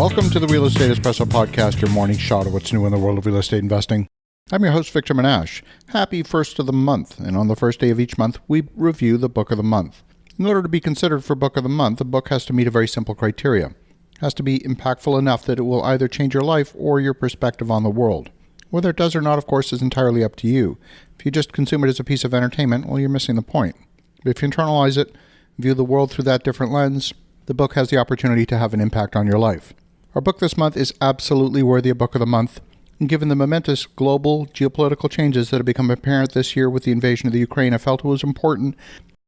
Welcome to the Real Estate Espresso Podcast, your morning shot of what's new in the world of real estate investing. I'm your host, Victor Menashe. Happy first of the month, and on the first day of each month, we review the book of the month. In order to be considered for book of the month, a book has to meet a very simple criteria. It has to be impactful enough that it will either change your life or your perspective on the world. Whether it does or not, of course, is entirely up to you. If you just consume it as a piece of entertainment, well, you're missing the point. But if you internalize it, view the world through that different lens, the book has the opportunity to have an impact on your life. Our book this month is absolutely worthy of Book of the Month, and given the momentous global geopolitical changes that have become apparent this year with the invasion of the Ukraine, I felt it was important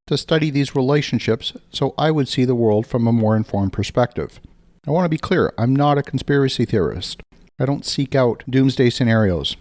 to study these relationships so I would see the world from a more informed perspective. I want to be clear, I'm not a conspiracy theorist. I don't seek out doomsday scenarios.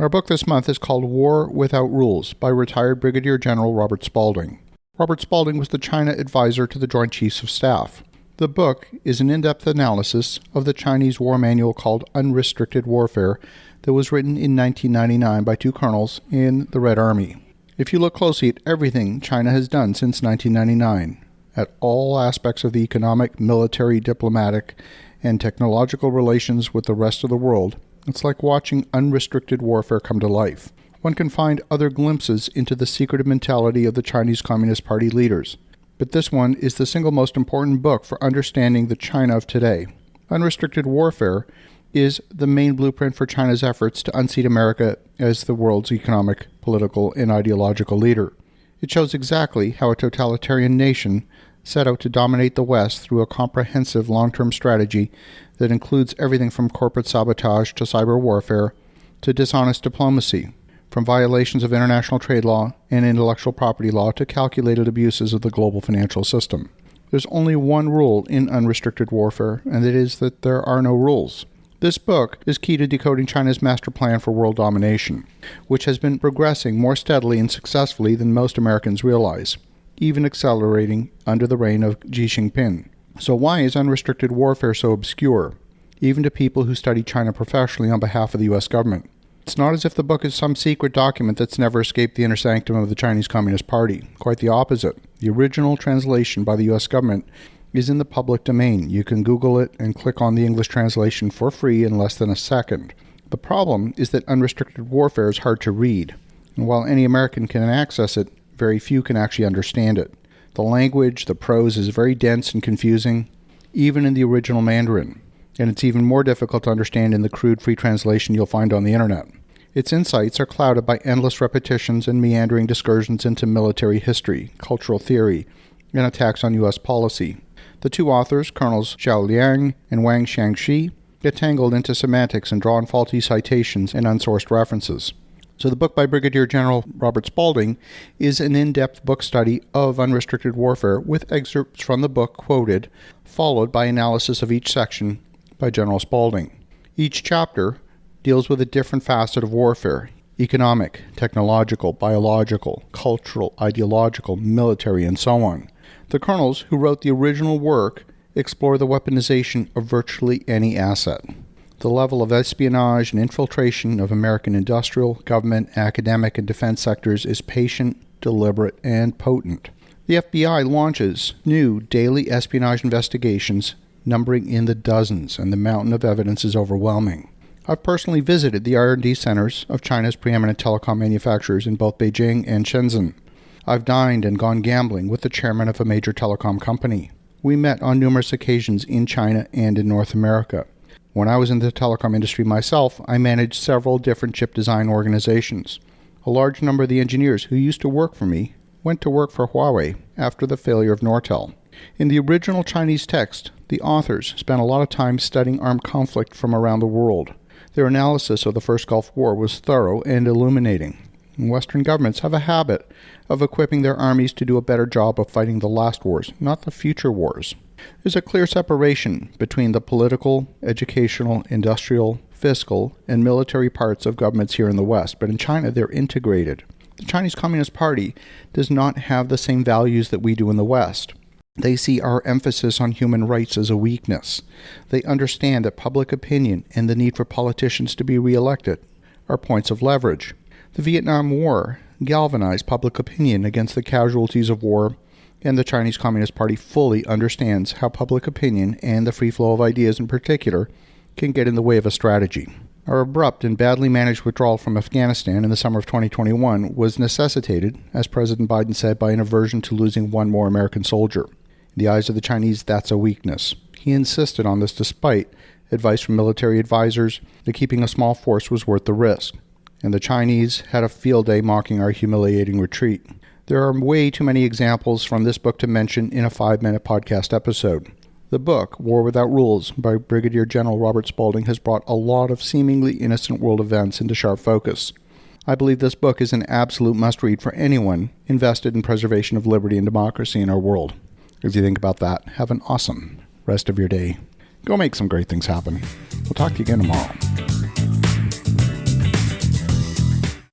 Our book this month is called War Without Rules by retired Brigadier General Robert Spalding. Robert Spalding was the China advisor to the Joint Chiefs of Staff. The book is an in-depth analysis of the Chinese war manual called Unrestricted Warfare that was written in 1999 by two colonels in the Red Army. If you look closely at everything China has done since 1999, at all aspects of the economic, military, diplomatic, and technological relations with the rest of the world, it's like watching unrestricted warfare come to life. One can find other glimpses into the secretive mentality of the Chinese Communist Party leaders. But this one is the single most important book for understanding the China of today. Unrestricted Warfare is the main blueprint for China's efforts to unseat America as the world's economic, political, and ideological leader. It shows exactly how a totalitarian nation set out to dominate the West through a comprehensive long-term strategy that includes everything from corporate sabotage to cyber warfare to dishonest diplomacy, from violations of international trade law and intellectual property law to calculated abuses of the global financial system. There's only one rule in unrestricted warfare, and it is that there are no rules. This book is key to decoding China's master plan for world domination, which has been progressing more steadily and successfully than most Americans realize, even accelerating under the reign of Xi Jinping. So why is unrestricted warfare so obscure, even to people who study China professionally on behalf of the U.S. government? It's not as if the book is some secret document that's never escaped the inner sanctum of the Chinese Communist Party. Quite the opposite. The original translation by the U.S. government is in the public domain. You can Google it and click on the English translation for free in less than a second. The problem is that unrestricted warfare is hard to read, and while any American can access it, very few can actually understand it. The language, the prose, is very dense and confusing, even in the original Mandarin. And it's even more difficult to understand in the crude free translation you'll find on the internet. Its insights are clouded by endless repetitions and meandering excursions into military history, cultural theory, and attacks on U.S. policy. The two authors, Colonels Zhao Liang and Wang Xiangxi, get tangled into semantics and draw on faulty citations and unsourced references. So the book by Brigadier General Robert Spalding is an in-depth book study of unrestricted warfare with excerpts from the book quoted, followed by analysis of each section by General Spalding. Each chapter deals with a different facet of warfare: economic, technological, biological, cultural, ideological, military, and so on. The colonels who wrote the original work explore the weaponization of virtually any asset. The level of espionage and infiltration of American industrial, government, academic, and defense sectors is patient, deliberate, and potent. The FBI launches new daily espionage investigations numbering in the dozens, and the mountain of evidence is overwhelming. I've personally visited the R&D centers of China's preeminent telecom manufacturers in both Beijing and Shenzhen. I've dined and gone gambling with the chairman of a major telecom company. We met on numerous occasions in China and in North America. When I was in the telecom industry myself, I managed several different chip design organizations. A large number of the engineers who used to work for me went to work for Huawei after the failure of Nortel. In the original Chinese text, the authors spent a lot of time studying armed conflict from around the world. Their analysis of the First Gulf War was thorough and illuminating. Western governments have a habit of equipping their armies to do a better job of fighting the last wars, not the future wars. There's a clear separation between the political, educational, industrial, fiscal, and military parts of governments here in the West, but in China they're integrated. The Chinese Communist Party does not have the same values that we do in the West. They see our emphasis on human rights as a weakness. They understand that public opinion and the need for politicians to be reelected are points of leverage. The Vietnam War galvanized public opinion against the casualties of war and the Chinese Communist Party fully understands how public opinion, and the free flow of ideas in particular, can get in the way of a strategy. Our abrupt and badly managed withdrawal from Afghanistan in the summer of 2021 was necessitated, as President Biden said, by an aversion to losing one more American soldier. In the eyes of the Chinese, that's a weakness. He insisted on this despite advice from military advisors that keeping a small force was worth the risk. And the Chinese had a field day mocking our humiliating retreat. There are way too many examples from this book to mention in a 5-minute podcast episode. The book, War Without Rules, by Brigadier General Robert Spalding, has brought a lot of seemingly innocent world events into sharp focus. I believe this book is an absolute must-read for anyone invested in preservation of liberty and democracy in our world. As you think about that, have an awesome rest of your day. Go make some great things happen. We'll talk to you again tomorrow.